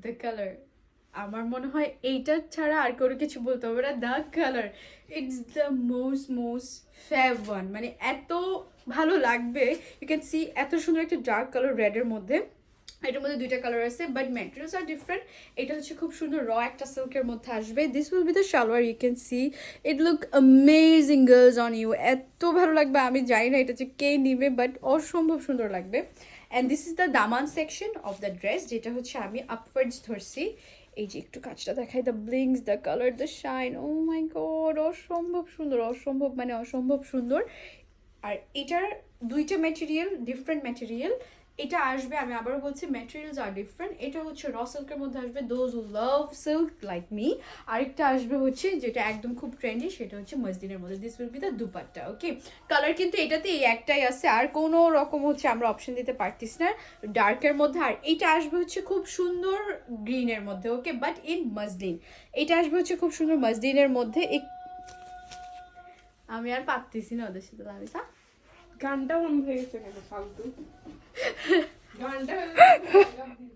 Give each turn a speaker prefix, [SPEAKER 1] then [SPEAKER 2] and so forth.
[SPEAKER 1] The colour, আমার মনে হয় এইটা ছাড়া আর কোনো কিছু বলতে হবে না। The colour, it's the most fave one, মানে এত ভালো লাগবে। ইউ ক্যান সি এত সুন্দর একটা ডার্ক কালার রেডের মধ্যে। এটার মধ্যে দুইটা কালার আছে, বাট ম্যাটেরিয়ালস আর ডিফারেন্ট। এটা হচ্ছে খুব সুন্দর র একটা সিল্কের মধ্যে আসবে। This will be the salwar, you can see it look amazing girls on you. এত ভালো লাগবে, আমি জানি না এটা যে কে নিবে, বাট অসম্ভব সুন্দর লাগবে। And this is the Daman section of the dress, যেটা হচ্ছে আমি আপওয়ার্ডস ধরছি। এই যে একটু কাজটা দেখাই, the blings, the colour, the shine, oh my God, অসম্ভব সুন্দর, অসম্ভব মানে অসম্ভব সুন্দর। আর এটার দুইটা ম্যাটেরিয়াল, ডিফারেন্ট ম্যাটেরিয়াল। এটা আসবে, আমি আবারও বলছি, ম্যাটেরিয়ালস আর ডিফারেন্ট। এটা হচ্ছে র সিল্কের মধ্যে আসবে, those who love silk like me. আরেকটা আসবে হচ্ছে যেটা একদম খুব ট্রেন্ডি, সেটা হচ্ছে মসলিনের মধ্যে। This will be the dupatta. Okay, colour কিন্তু এটাতে এই একটাই আছে, আর কোনো রকম হচ্ছে আমরা অপশন দিতে পারতিস না ডার্কের মধ্যে। আর এইটা আসবে হচ্ছে খুব সুন্দর গ্রিনের মধ্যে, ওকে, বাট ইন মসলিন। এটা আসবে হচ্ছে খুব সুন্দর মসলিনের মধ্যে। আমি আর পারতেছি না ওদের সাথে, আমি
[SPEAKER 2] গানটা বন্ধ হয়ে গেছে কেন ফালতু গানটা